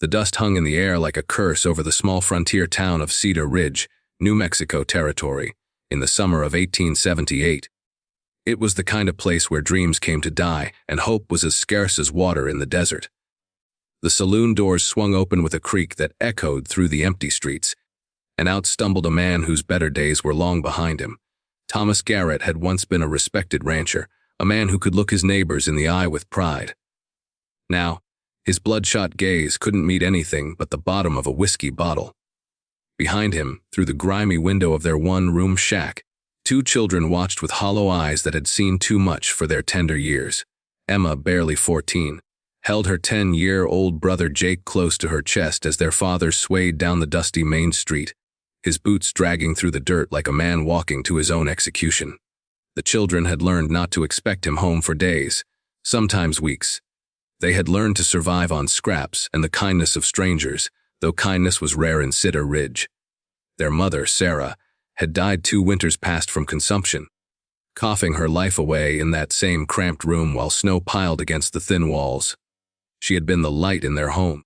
The dust hung in the air like a curse over the small frontier town of Cedar Ridge, New Mexico territory, in the summer of 1878. It was the kind of place where dreams came to die and hope was as scarce as water in the desert. The saloon doors swung open with a creak that echoed through the empty streets, and out stumbled a man whose better days were long behind him. Thomas Garrett had once been a respected rancher, a man who could look his neighbors in the eye with pride. Now, his bloodshot gaze couldn't meet anything but the bottom of a whiskey bottle. Behind him, through the grimy window of their one-room shack, two children watched with hollow eyes that had seen too much for their tender years. Emma, barely 14, held her 10-year-old brother Jake close to her chest as their father swayed down the dusty main street, his boots dragging through the dirt like a man walking to his own execution. The children had learned not to expect him home for days, sometimes weeks. They had learned to survive on scraps and the kindness of strangers, though kindness was rare in Cedar Ridge. Their mother, Sarah, had died 2 winters past from consumption, coughing her life away in that same cramped room while snow piled against the thin walls. She had been the light in their home,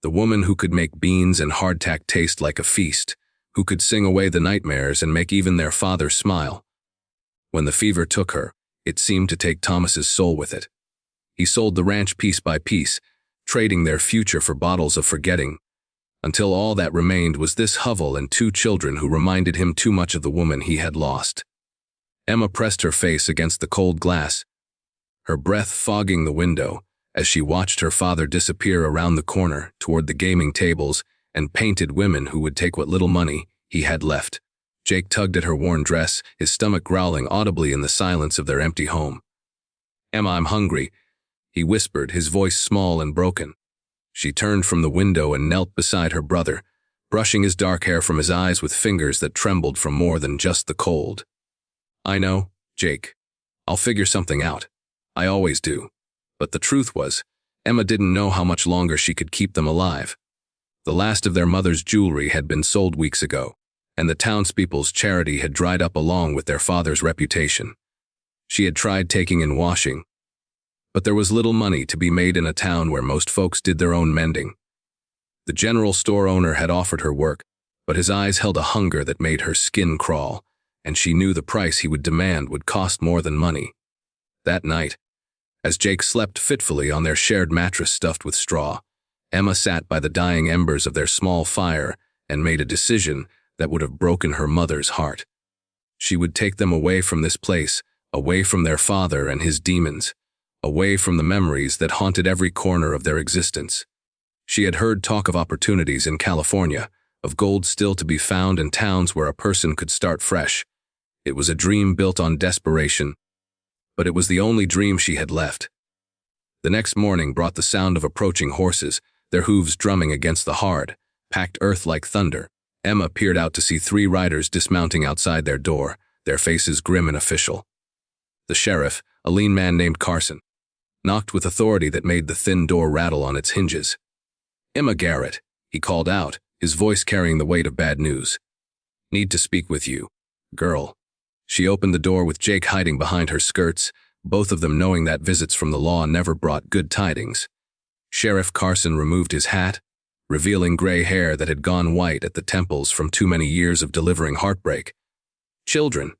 the woman who could make beans and hardtack taste like a feast, who could sing away the nightmares and make even their father smile. When the fever took her, it seemed to take Thomas's soul with it. He sold the ranch piece by piece, trading their future for bottles of forgetting, until all that remained was this hovel and 2 children who reminded him too much of the woman he had lost. Emma pressed her face against the cold glass, her breath fogging the window, as she watched her father disappear around the corner toward the gaming tables and painted women who would take what little money he had left. Jake tugged at her worn dress, his stomach growling audibly in the silence of their empty home. "Emma, I'm hungry," he whispered, his voice small and broken. She turned from the window and knelt beside her brother, brushing his dark hair from his eyes with fingers that trembled from more than just the cold. "I know, Jake. I'll figure something out. I always do." But the truth was, Emma didn't know how much longer she could keep them alive. The last of their mother's jewelry had been sold weeks ago, and the townspeople's charity had dried up along with their father's reputation. She had tried taking in washing, but there was little money to be made in a town where most folks did their own mending. The general store owner had offered her work, but his eyes held a hunger that made her skin crawl, and she knew the price he would demand would cost more than money. That night, as Jake slept fitfully on their shared mattress stuffed with straw, Emma sat by the dying embers of their small fire and made a decision that would have broken her mother's heart. She would take them away from this place, away from their father and his demons, away from the memories that haunted every corner of their existence. She had heard talk of opportunities in California, of gold still to be found in towns where a person could start fresh. It was a dream built on desperation, but it was the only dream she had left. The next morning brought the sound of approaching horses, their hooves drumming against the hard, packed earth like thunder. Emma peered out to see 3 riders dismounting outside their door, their faces grim and official. The sheriff, a lean man named Carson, knocked with authority that made the thin door rattle on its hinges. "Emma Garrett," he called out, his voice carrying the weight of bad news. "Need to speak with you, girl." She opened the door with Jake hiding behind her skirts, both of them knowing that visits from the law never brought good tidings. Sheriff Carson removed his hat, revealing gray hair that had gone white at the temples from too many years of delivering heartbreak. "Children,"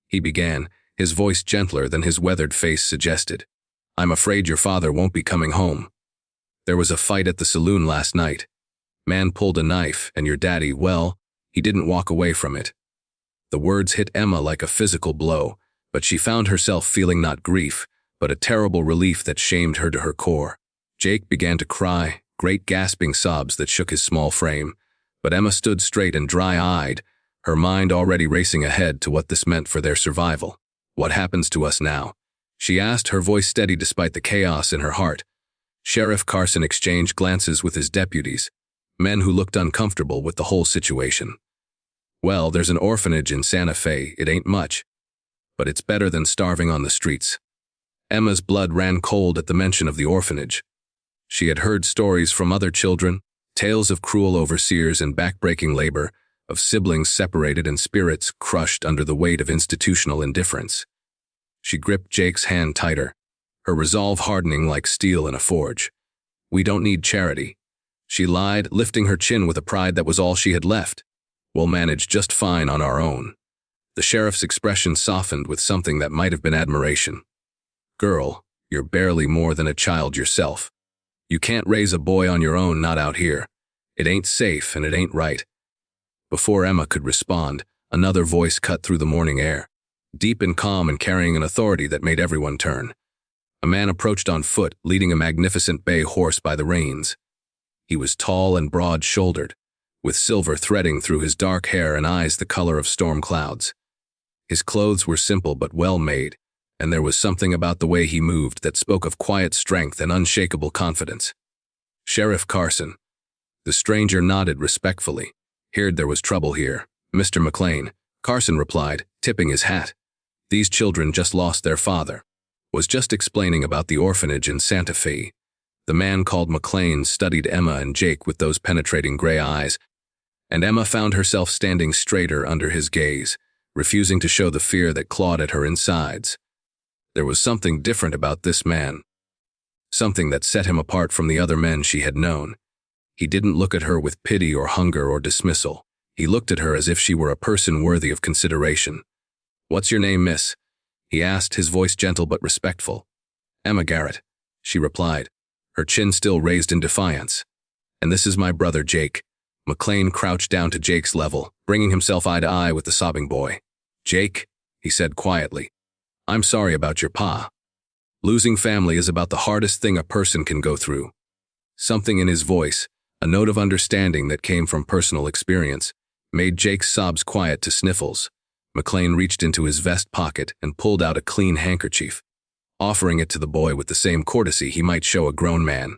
he began, his voice gentler than his weathered face suggested. "I'm afraid your father won't be coming home. There was a fight at the saloon last night. Man pulled a knife, and your daddy, well, he didn't walk away from it." The words hit Emma like a physical blow, but she found herself feeling not grief, but a terrible relief that shamed her to her core. Jake began to cry, great gasping sobs that shook his small frame, but Emma stood straight and dry-eyed, her mind already racing ahead to what this meant for their survival. "What happens to us now?" she asked, her voice steady despite the chaos in her heart. Sheriff Carson exchanged glances with his deputies, men who looked uncomfortable with the whole situation. "Well, there's an orphanage in Santa Fe. It ain't much, but it's better than starving on the streets." Emma's blood ran cold at the mention of the orphanage. She had heard stories from other children, tales of cruel overseers and backbreaking labor, of siblings separated and spirits crushed under the weight of institutional indifference. She gripped Jake's hand tighter, her resolve hardening like steel in a forge. "We don't need charity," She lied, lifting her chin with a pride that was all she had left. We'll manage just fine on our own. The sheriff's expression softened with something that might have been admiration. Girl, you're barely more than a child yourself. You can't raise a boy on your own, not out here. It ain't safe and it ain't right. Before Emma could respond, another voice cut through the morning air, deep and calm and carrying an authority that made everyone turn. A man approached on foot, leading a magnificent bay horse by the reins. He was tall and broad-shouldered, with silver threading through his dark hair and eyes the color of storm clouds. His clothes were simple but well-made, and there was something about the way he moved that spoke of quiet strength and unshakable confidence. Sheriff Carson. The stranger nodded respectfully. Heard there was trouble here. Mr. McLean, Carson replied, tipping his hat. These children just lost their father. Was just explaining about the orphanage in Santa Fe. The man called McLean studied Emma and Jake with those penetrating gray eyes, and Emma found herself standing straighter under his gaze, refusing to show the fear that clawed at her insides. There was something different about this man. Something that set him apart from the other men she had known. He didn't look at her with pity or hunger or dismissal. He looked at her as if she were a person worthy of consideration. What's your name, miss? He asked, his voice gentle but respectful. Emma Garrett, she replied, her chin still raised in defiance. And this is my brother, Jake. McLean crouched down to Jake's level, bringing himself eye to eye with the sobbing boy. Jake, he said quietly, I'm sorry about your pa. Losing family is about the hardest thing a person can go through. Something in his voice, a note of understanding that came from personal experience, made Jake's sobs quiet to sniffles. McLean reached into his vest pocket and pulled out a clean handkerchief, offering it to the boy with the same courtesy he might show a grown man.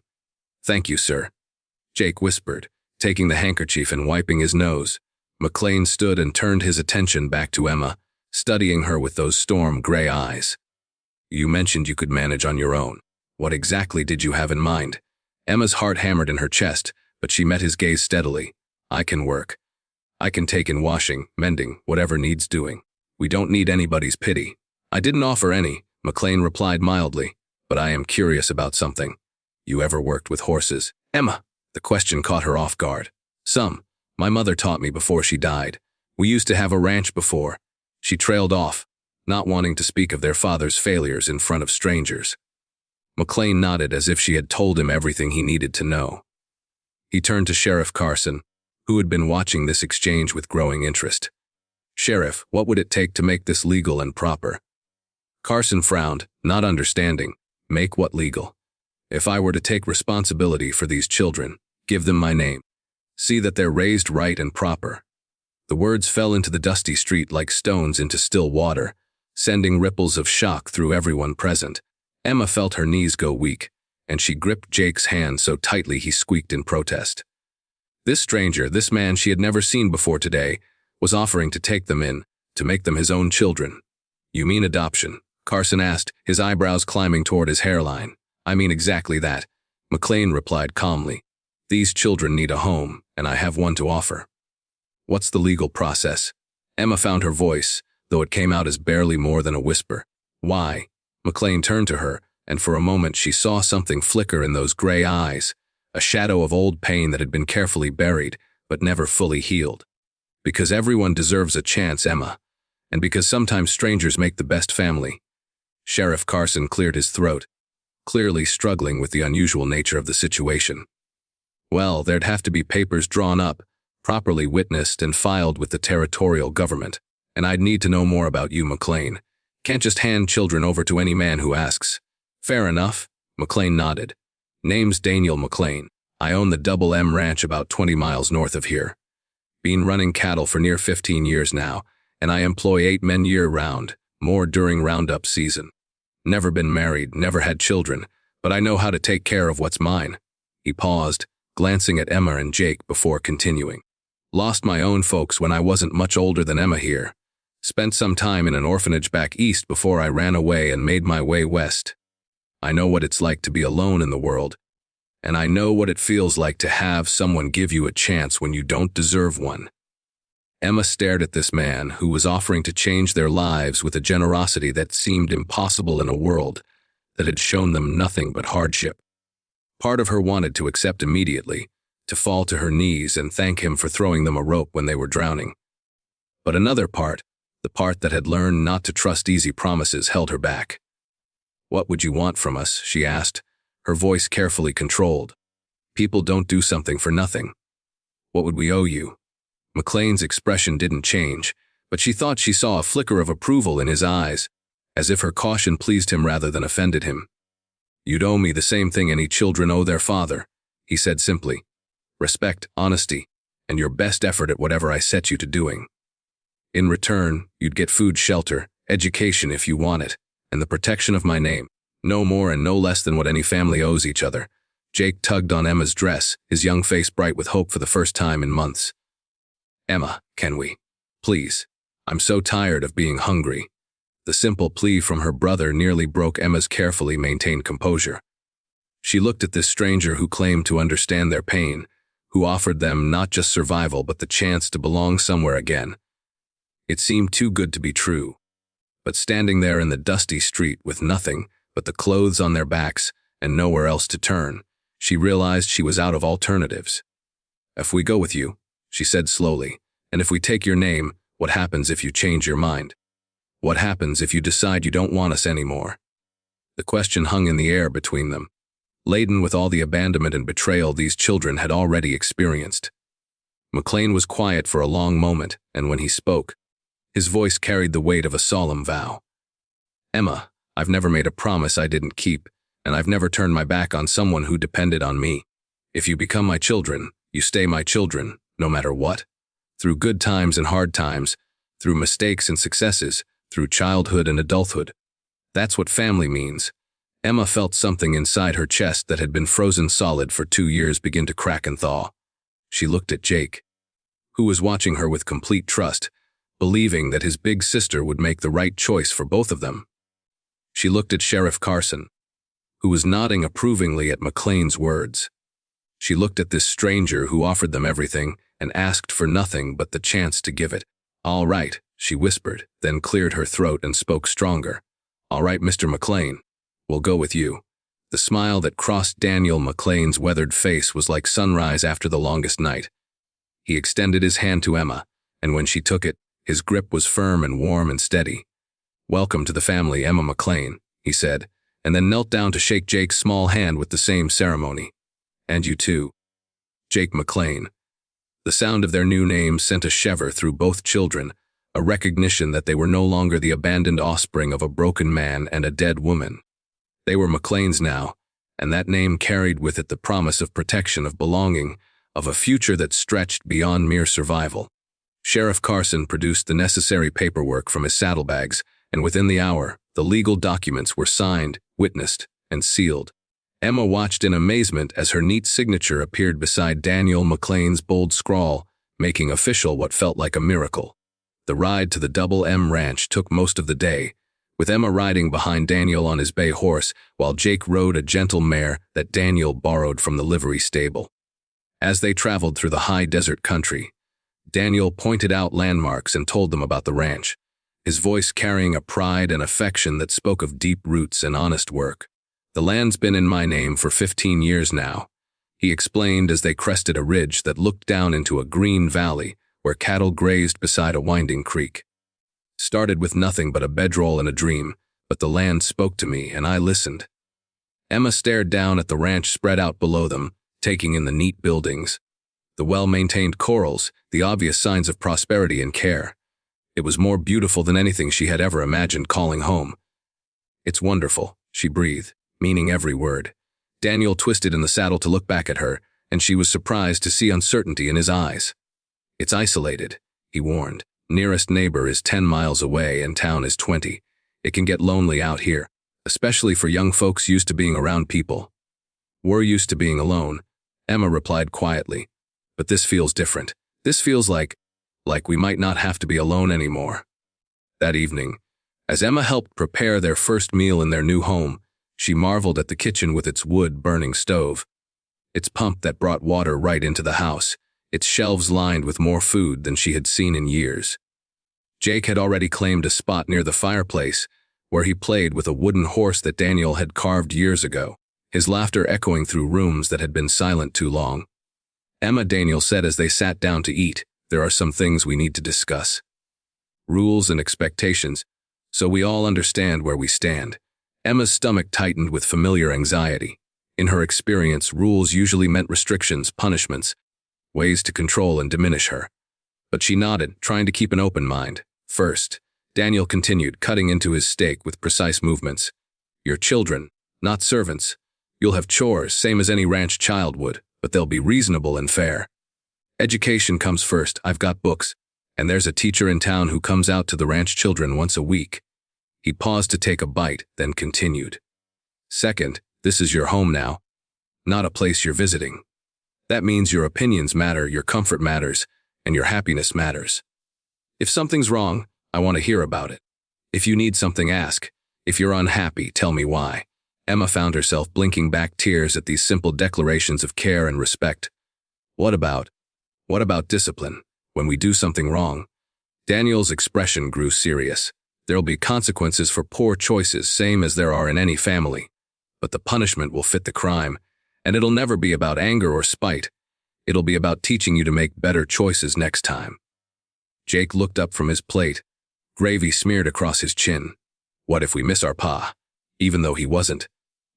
Thank you, sir, Jake whispered, taking the handkerchief and wiping his nose. McLean stood and turned his attention back to Emma, studying her with those storm gray eyes. You mentioned you could manage on your own. What exactly did you have in mind? Emma's heart hammered in her chest, but she met his gaze steadily. I can work. I can take in washing, mending, whatever needs doing. We don't need anybody's pity. I didn't offer any, McLean replied mildly, but I am curious about something. You ever worked with horses? Emma, the question caught her off guard. Some. My mother taught me before she died. We used to have a ranch before. She trailed off, not wanting to speak of their father's failures in front of strangers. McLean nodded as if she had told him everything he needed to know. He turned to Sheriff Carson, who had been watching this exchange with growing interest. Sheriff, what would it take to make this legal and proper? Carson frowned, not understanding. Make what legal? If I were to take responsibility for these children, give them my name. See that they're raised right and proper. The words fell into the dusty street like stones into still water, sending ripples of shock through everyone present. Emma felt her knees go weak, and she gripped Jake's hand so tightly he squeaked in protest. This stranger, this man she had never seen before today, was offering to take them in, to make them his own children. You mean adoption? Carson asked, his eyebrows climbing toward his hairline. I mean exactly that, McLean replied calmly. These children need a home, and I have one to offer. What's the legal process? Emma found her voice, though it came out as barely more than a whisper. Why? McLean turned to her, and for a moment she saw something flicker in those gray eyes, a shadow of old pain that had been carefully buried, but never fully healed. Because everyone deserves a chance, Emma, and because sometimes strangers make the best family. Sheriff Carson cleared his throat, clearly struggling with the unusual nature of the situation. Well, there'd have to be papers drawn up, properly witnessed and filed with the territorial government, and I'd need to know more about you, McLean. Can't just hand children over to any man who asks. Fair enough, McLean nodded. Name's Daniel McLean. I own the Double M Ranch about 20 miles north of here. Been running cattle for near 15 years now, and I employ 8 men year-round, more during roundup season. Never been married, never had children, but I know how to take care of what's mine. He paused, glancing at Emma and Jake before continuing. Lost my own folks when I wasn't much older than Emma here. Spent some time in an orphanage back east before I ran away and made my way west. I know what it's like to be alone in the world, and I know what it feels like to have someone give you a chance when you don't deserve one. Emma stared at this man who was offering to change their lives with a generosity that seemed impossible in a world that had shown them nothing but hardship. Part of her wanted to accept immediately, to fall to her knees and thank him for throwing them a rope when they were drowning. But another part, the part that had learned not to trust easy promises, held her back. "What would you want from us?" she asked, her voice carefully controlled. "People don't do something for nothing. What would we owe you?" Mclane's expression didn't change, but she thought she saw a flicker of approval in his eyes, as if her caution pleased him rather than offended him. "You'd owe me the same thing any children owe their father," he said simply. "Respect, honesty, and your best effort at whatever I set you to doing. In return, you'd get food, shelter, education if you want it, and the protection of my name. No more and no less than what any family owes each other." Jake tugged on Emma's dress, his young face bright with hope for the first time in months. "Emma, can we? Please. I'm so tired of being hungry." The simple plea from her brother nearly broke Emma's carefully maintained composure. She looked at this stranger who claimed to understand their pain, who offered them not just survival but the chance to belong somewhere again. It seemed too good to be true. But standing there in the dusty street with nothing but the clothes on their backs and nowhere else to turn, she realized she was out of alternatives. "If we go with you," she said slowly, "and if we take your name, what happens if you change your mind? What happens if you decide you don't want us anymore?" The question hung in the air between them, laden with all the abandonment and betrayal these children had already experienced. Mclane was quiet for a long moment, and when he spoke, his voice carried the weight of a solemn vow. "Emma, I've never made a promise I didn't keep, and I've never turned my back on someone who depended on me. If you become my children, you stay my children, no matter what. Through good times and hard times, through mistakes and successes, through childhood and adulthood. That's what family means." Emma felt something inside her chest that had been frozen solid for 2 years begin to crack and thaw. She looked at Jake, who was watching her with complete trust, believing that his big sister would make the right choice for both of them. She looked at Sheriff Carson, who was nodding approvingly at Mclane's words. She looked at this stranger who offered them everything and asked for nothing but the chance to give it. "All right," she whispered, then cleared her throat and spoke stronger. "All right, Mr. Mclane, we'll go with you." The smile that crossed Daniel Mclane's weathered face was like sunrise after the longest night. He extended his hand to Emma, and when she took it, his grip was firm and warm and steady. "Welcome to the family, Emma Mclane," he said, and then knelt down to shake Jake's small hand with the same ceremony. "And you too, Jake Mclane." The sound of their new names sent a shiver through both children, a recognition that they were no longer the abandoned offspring of a broken man and a dead woman. They were Mclanes now, and that name carried with it the promise of protection, of belonging, of a future that stretched beyond mere survival. Sheriff Carson produced the necessary paperwork from his saddlebags, and within the hour, the legal documents were signed, witnessed, and sealed. Emma watched in amazement as her neat signature appeared beside Daniel Mclane's bold scrawl, making official what felt like a miracle. The ride to the Double M Ranch took most of the day, with Emma riding behind Daniel on his bay horse, while Jake rode a gentle mare that Daniel borrowed from the livery stable. As they traveled through the high desert country, Daniel pointed out landmarks and told them about the ranch, his voice carrying a pride and affection that spoke of deep roots and honest work. "The land's been in my name for 15 years now," he explained as they crested a ridge that looked down into a green valley where cattle grazed beside a winding creek. "Started with nothing but a bedroll and a dream, but the land spoke to me and I listened." Emma stared down at the ranch spread out below them, taking in the neat buildings, the well-maintained corrals, the obvious signs of prosperity and care. It was more beautiful than anything she had ever imagined calling home. "It's wonderful," she breathed, meaning every word. Daniel twisted in the saddle to look back at her, and she was surprised to see uncertainty in his eyes. "It's isolated," he warned. "Nearest neighbor is 10 miles away and town is 20. It can get lonely out here, especially for young folks used to being around people." "We're used to being alone," Emma replied quietly. "But this feels different. This feels like we might not have to be alone anymore." That evening, as Emma helped prepare their first meal in their new home, she marveled at the kitchen with its wood-burning stove, its pump that brought water right into the house, its shelves lined with more food than she had seen in years. Jake had already claimed a spot near the fireplace, where he played with a wooden horse that Daniel had carved years ago, his laughter echoing through rooms that had been silent too long. Emma, Daniel said as they sat down to eat, there are some things we need to discuss. Rules and expectations, so we all understand where we stand. Emma's stomach tightened with familiar anxiety. In her experience, rules usually meant restrictions, punishments, ways to control and diminish her. But she nodded, trying to keep an open mind. First, Daniel continued, cutting into his steak with precise movements. You're children, not servants. You'll have chores, same as any ranch child would, but they'll be reasonable and fair. Education comes first. I've got books, and there's a teacher in town who comes out to the ranch children once a week. He paused to take a bite, then continued. Second, this is your home now, not a place you're visiting. That means your opinions matter, your comfort matters, and your happiness matters. If something's wrong, I want to hear about it. If you need something, ask. If you're unhappy, tell me why. Emma found herself blinking back tears at these simple declarations of care and respect. What about discipline? When we do something wrong? Daniel's expression grew serious. There'll be consequences for poor choices, same as there are in any family. But the punishment will fit the crime, and it'll never be about anger or spite. It'll be about teaching you to make better choices next time. Jake looked up from his plate, gravy smeared across his chin. What if we miss our pa? Even though he wasn't.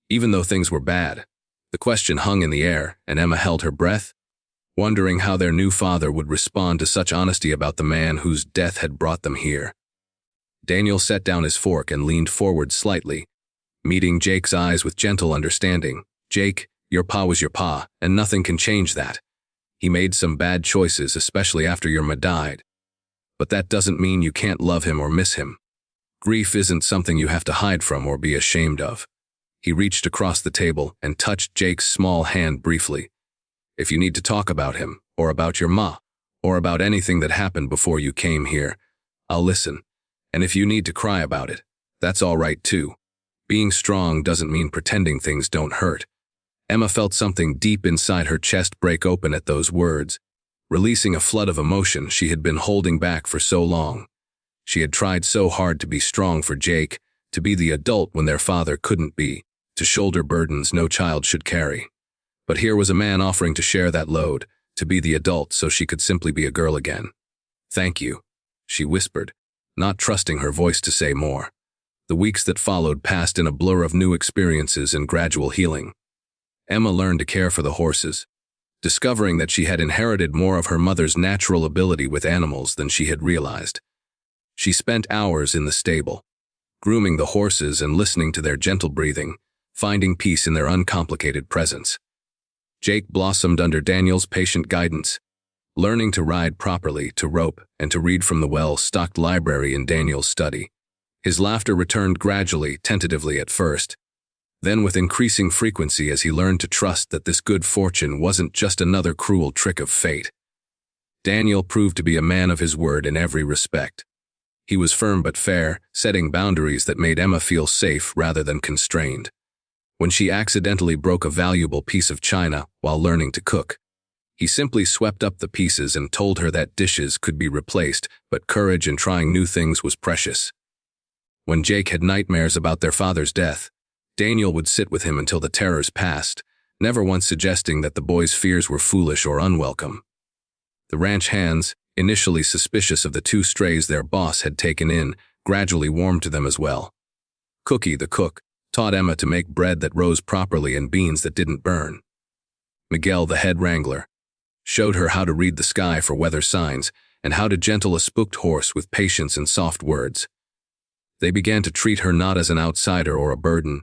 Even though things were bad. The question hung in the air, and Emma held her breath, wondering how their new father would respond to such honesty about the man whose death had brought them here. Daniel set down his fork and leaned forward slightly, meeting Jake's eyes with gentle understanding. Jake, your pa was your pa, and nothing can change that. He made some bad choices, especially after your ma died. But that doesn't mean you can't love him or miss him. Grief isn't something you have to hide from or be ashamed of. He reached across the table and touched Jake's small hand briefly. If you need to talk about him, or about your ma, or about anything that happened before you came here, I'll listen. And if you need to cry about it, that's all right too. Being strong doesn't mean pretending things don't hurt. Emma felt something deep inside her chest break open at those words, releasing a flood of emotion she had been holding back for so long. She had tried so hard to be strong for Jake, to be the adult when their father couldn't be, to shoulder burdens no child should carry. But here was a man offering to share that load, to be the adult so she could simply be a girl again. Thank you, she whispered, not trusting her voice to say more. The weeks that followed passed in a blur of new experiences and gradual healing. Emma learned to care for the horses, discovering that she had inherited more of her mother's natural ability with animals than she had realized. She spent hours in the stable, grooming the horses and listening to their gentle breathing, finding peace in their uncomplicated presence. Jake blossomed under Daniel's patient guidance, learning to ride properly, to rope, and to read from the well-stocked library in Daniel's study. His laughter returned gradually, tentatively at first, then with increasing frequency as he learned to trust that this good fortune wasn't just another cruel trick of fate. Daniel proved to be a man of his word in every respect. He was firm but fair, setting boundaries that made Emma feel safe rather than constrained. When she accidentally broke a valuable piece of china while learning to cook, he simply swept up the pieces and told her that dishes could be replaced, but courage in trying new things was precious. When Jake had nightmares about their father's death, Daniel would sit with him until the terrors passed, never once suggesting that the boy's fears were foolish or unwelcome. The ranch hands, initially suspicious of the two strays their boss had taken in, gradually warmed to them as well. Cookie, the cook, taught Emma to make bread that rose properly and beans that didn't burn. Miguel, the head wrangler, showed her how to read the sky for weather signs and how to gentle a spooked horse with patience and soft words. They began to treat her not as an outsider or a burden,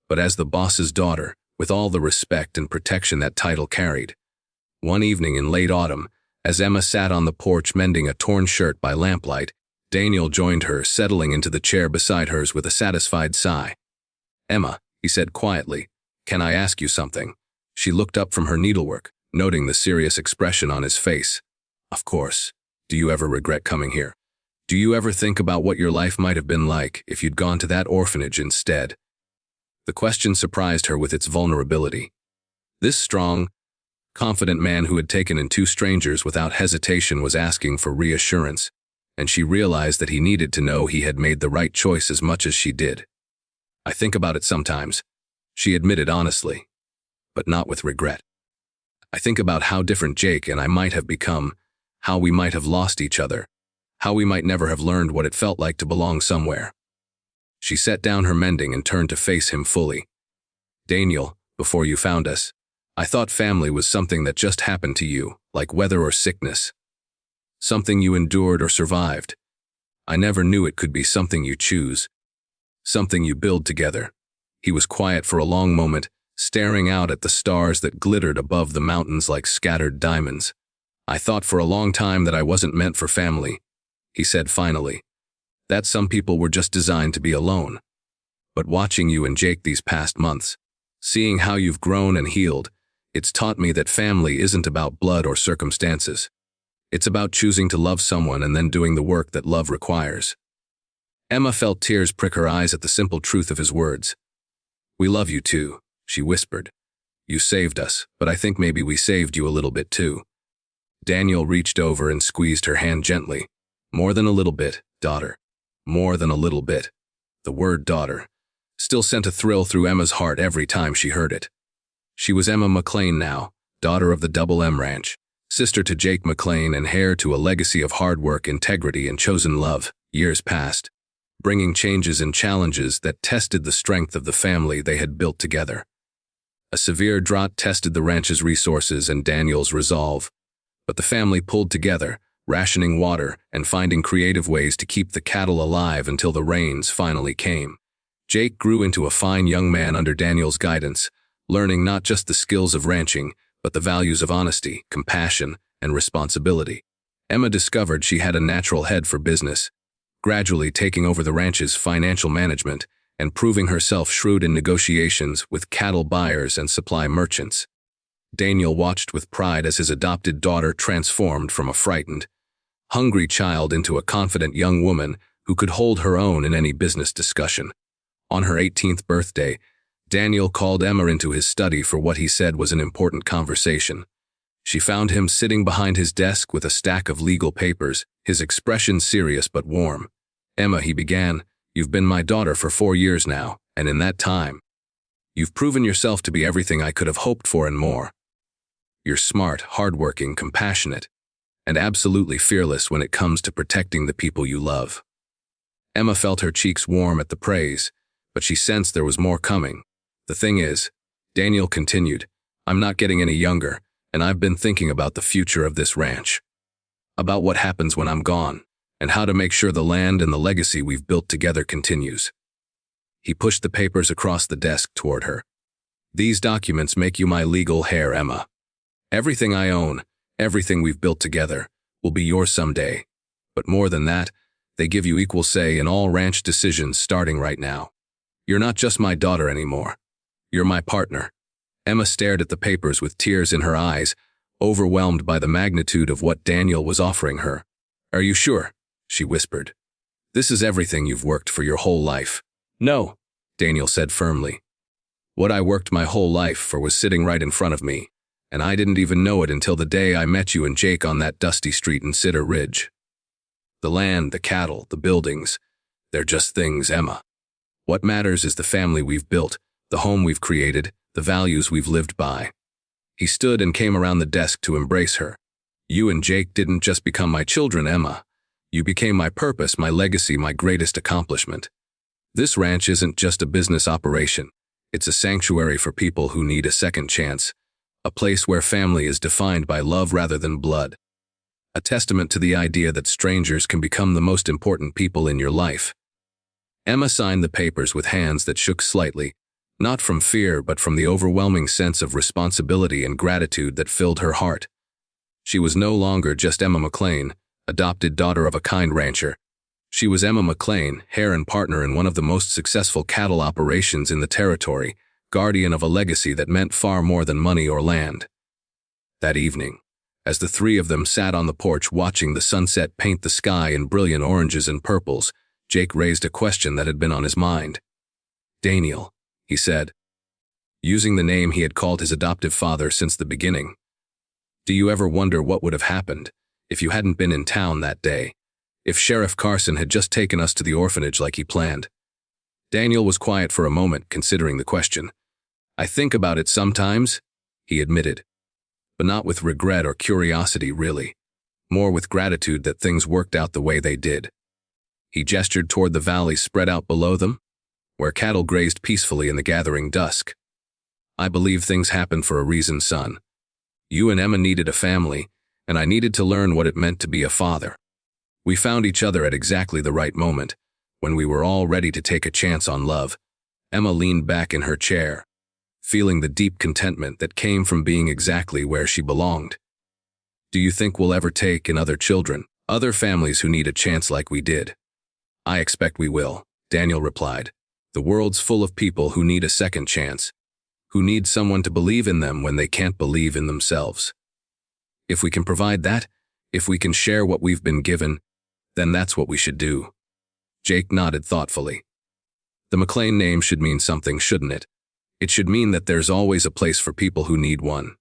but as the boss's daughter, with all the respect and protection that title carried. One evening in late autumn, as Emma sat on the porch mending a torn shirt by lamplight, Daniel joined her, settling into the chair beside hers with a satisfied sigh. Emma, he said quietly, can I ask you something? She looked up from her needlework, noting the serious expression on his face. Of course. Do you ever regret coming here? Do you ever think about what your life might have been like if you'd gone to that orphanage instead? The question surprised her with its vulnerability. This strong, confident man who had taken in two strangers without hesitation was asking for reassurance, and she realized that he needed to know he had made the right choice as much as she did. I think about it sometimes, she admitted honestly, but not with regret. I think about how different Jake and I might have become, how we might have lost each other, how we might never have learned what it felt like to belong somewhere. She set down her mending and turned to face him fully. Daniel, before you found us, I thought family was something that just happened to you, like weather or sickness. Something you endured or survived. I never knew it could be something you choose. Something you build together. He was quiet for a long moment, staring out at the stars that glittered above the mountains like scattered diamonds. I thought for a long time that I wasn't meant for family, he said finally. That some people were just designed to be alone. But watching you and Jake these past months, seeing how you've grown and healed, it's taught me that family isn't about blood or circumstances. It's about choosing to love someone and then doing the work that love requires. Emma felt tears prick her eyes at the simple truth of his words. We love you too, she whispered. You saved us, but I think maybe we saved you a little bit too. Daniel reached over and squeezed her hand gently. More than a little bit, daughter. More than a little bit. The word daughter still sent a thrill through Emma's heart every time she heard it. She was Emma McLean now, daughter of the Double M Ranch, sister to Jake McLean and heir to a legacy of hard work, integrity, and chosen love. Years passed, bringing changes and challenges that tested the strength of the family they had built together. A severe drought tested the ranch's resources and Daniel's resolve, but the family pulled together, rationing water and finding creative ways to keep the cattle alive until the rains finally came. Jake grew into a fine young man under Daniel's guidance, learning not just the skills of ranching, but the values of honesty, compassion, and responsibility. Emma discovered she had a natural head for business, gradually taking over the ranch's financial management and proving herself shrewd in negotiations with cattle buyers and supply merchants. Daniel watched with pride as his adopted daughter transformed from a frightened, hungry child into a confident young woman who could hold her own in any business discussion. On her 18th birthday, Daniel called Emma into his study for what he said was an important conversation. She found him sitting behind his desk with a stack of legal papers, his expression serious but warm. Emma, he began, you've been my daughter for 4 years now, and in that time, you've proven yourself to be everything I could have hoped for and more. You're smart, hardworking, compassionate, and absolutely fearless when it comes to protecting the people you love. Emma felt her cheeks warm at the praise, but she sensed there was more coming. The thing is, Daniel continued, I'm not getting any younger, and I've been thinking about the future of this ranch. About what happens when I'm gone, and how to make sure the land and the legacy we've built together continues. He pushed the papers across the desk toward her. These documents make you my legal heir, Emma. Everything I own, everything we've built together, will be yours someday. But more than that, they give you equal say in all ranch decisions starting right now. You're not just my daughter anymore. You're my partner. Emma stared at the papers with tears in her eyes, overwhelmed by the magnitude of what Daniel was offering her. Are you sure? She whispered. This is everything you've worked for your whole life. No, Daniel said firmly. What I worked my whole life for was sitting right in front of me, and I didn't even know it until the day I met you and Jake on that dusty street in Cedar Ridge. The land, the cattle, the buildings, they're just things, Emma. What matters is the family we've built, the home we've created, the values we've lived by. He stood and came around the desk to embrace her. You and Jake didn't just become my children, Emma. You became my purpose, my legacy, my greatest accomplishment. This ranch isn't just a business operation. It's a sanctuary for people who need a second chance, a place where family is defined by love rather than blood. A testament to the idea that strangers can become the most important people in your life. Emma signed the papers with hands that shook slightly, not from fear but from the overwhelming sense of responsibility and gratitude that filled her heart. She was no longer just Emma McLean, adopted daughter of a kind rancher. She was Emma McLean, heir and partner in one of the most successful cattle operations in the territory, guardian of a legacy that meant far more than money or land. That evening, as the three of them sat on the porch watching the sunset paint the sky in brilliant oranges and purples, Jake raised a question that had been on his mind. Daniel, he said, using the name he had called his adoptive father since the beginning. Do you ever wonder what would have happened if you hadn't been in town that day? If Sheriff Carson had just taken us to the orphanage like he planned? Daniel was quiet for a moment, considering the question. I think about it sometimes, he admitted. but not with regret or curiosity, really. More with gratitude that things worked out the way they did. He gestured toward the valley spread out below them, where cattle grazed peacefully in the gathering dusk. I believe things happen for a reason, son. You and Emma needed a family, and I needed to learn what it meant to be a father. We found each other at exactly the right moment, when we were all ready to take a chance on love. Emma leaned back in her chair, feeling the deep contentment that came from being exactly where she belonged. Do you think we'll ever take in other children, other families who need a chance like we did? I expect we will, Daniel replied. The world's full of people who need a second chance, who need someone to believe in them when they can't believe in themselves. If we can provide that, if we can share what we've been given, then that's what we should do. Jake nodded thoughtfully. The Mlan name should mean something, shouldn't it? It should mean that there's always a place for people who need one.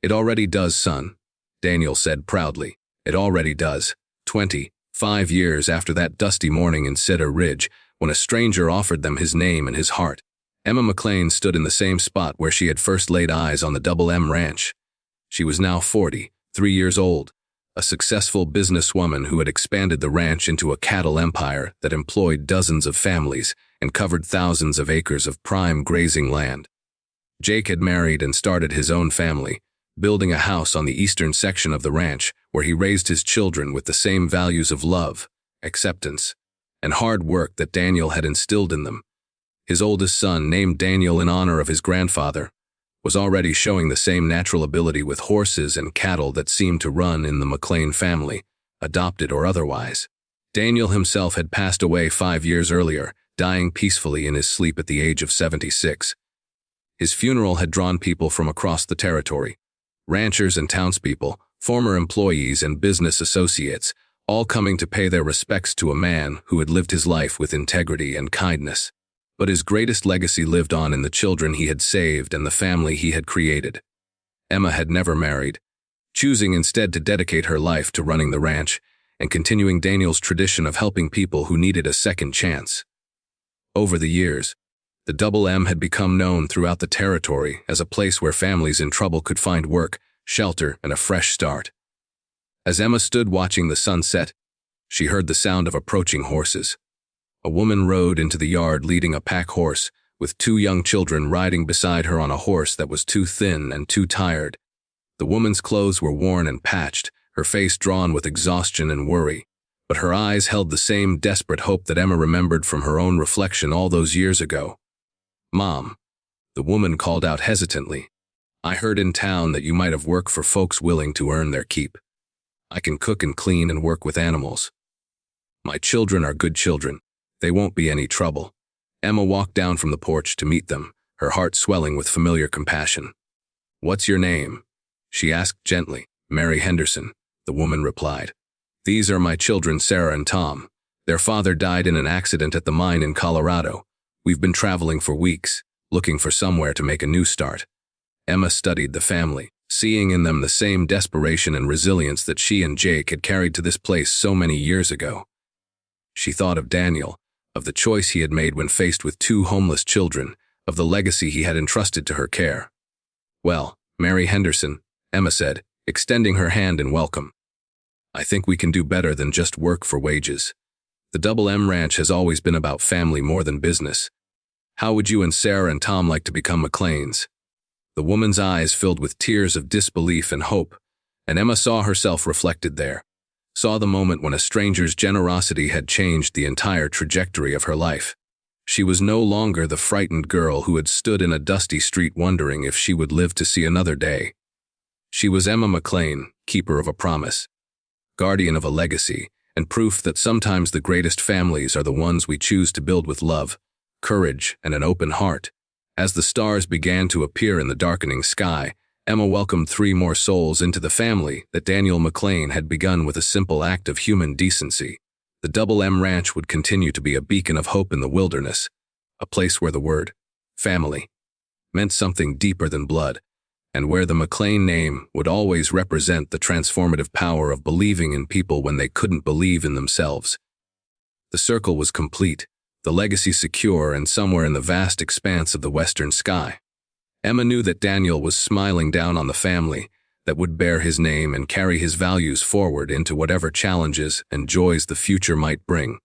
It already does, son, Daniel said proudly. It already does. 25 years after that dusty morning in Cedar Ridge, when a stranger offered them his name and his heart, Emma Mlan stood in the same spot where she had first laid eyes on the Double M Ranch. She was now 43 years old, a successful businesswoman who had expanded the ranch into a cattle empire that employed dozens of families and covered thousands of acres of prime grazing land. Jake had married and started his own family, building a house on the eastern section of the ranch where he raised his children with the same values of love, acceptance, and hard work that Daniel had instilled in them. His oldest son, named Daniel in honor of his grandfather, was already showing the same natural ability with horses and cattle that seemed to run in the Mlan family, adopted or otherwise. Daniel himself had passed away 5 years earlier, dying peacefully in his sleep at the age of 76. His funeral had drawn people from across the territory, ranchers and townspeople, former employees and business associates, all coming to pay their respects to a man who had lived his life with integrity and kindness. But his greatest legacy lived on in the children he had saved and the family he had created. Emma had never married, choosing instead to dedicate her life to running the ranch and continuing Daniel's tradition of helping people who needed a second chance. Over the years, the Double M had become known throughout the territory as a place where families in trouble could find work, shelter, and a fresh start. As Emma stood watching the sunset, she heard the sound of approaching horses. A woman rode into the yard leading a pack horse, with 2 young children riding beside her on a horse that was too thin and too tired. The woman's clothes were worn and patched, her face drawn with exhaustion and worry, but her eyes held the same desperate hope that Emma remembered from her own reflection all those years ago. "Mom," the woman called out hesitantly, "I heard in town that you might have work for folks willing to earn their keep. I can cook and clean and work with animals. My children are good children. They won't be any trouble." Emma walked down from the porch to meet them, her heart swelling with familiar compassion. "What's your name?" she asked gently. "Mary Henderson," the woman replied. "These are my children, Sarah and Tom. Their father died in an accident at the mine in Colorado. We've been traveling for weeks, looking for somewhere to make a new start." Emma studied the family, seeing in them the same desperation and resilience that she and Jake had carried to this place so many years ago. She thought of Daniel, of the choice he had made when faced with 2 homeless children, of the legacy he had entrusted to her care. "Well, Mary Henderson," Emma said, extending her hand in welcome. "I think we can do better than just work for wages. The Double M Ranch has always been about family more than business. How would you and Sarah and Tom like to become Mclains?" The woman's eyes filled with tears of disbelief and hope, and Emma saw herself reflected there, saw the moment when a stranger's generosity had changed the entire trajectory of her life. She was no longer the frightened girl who had stood in a dusty street wondering if she would live to see another day. She was Emma Mlan, keeper of a promise, guardian of a legacy, and proof that sometimes the greatest families are the ones we choose to build with love, courage, and an open heart. As the stars began to appear in the darkening sky, Emma welcomed 3 more souls into the family that Daniel Mlan had begun with a simple act of human decency. The Double M Ranch would continue to be a beacon of hope in the wilderness, a place where the word family meant something deeper than blood, and where the Mlan name would always represent the transformative power of believing in people when they couldn't believe in themselves. The circle was complete, the legacy secure, and somewhere in the vast expanse of the western sky, Emma knew that Daniel was smiling down on the family, that would bear his name and carry his values forward into whatever challenges and joys the future might bring.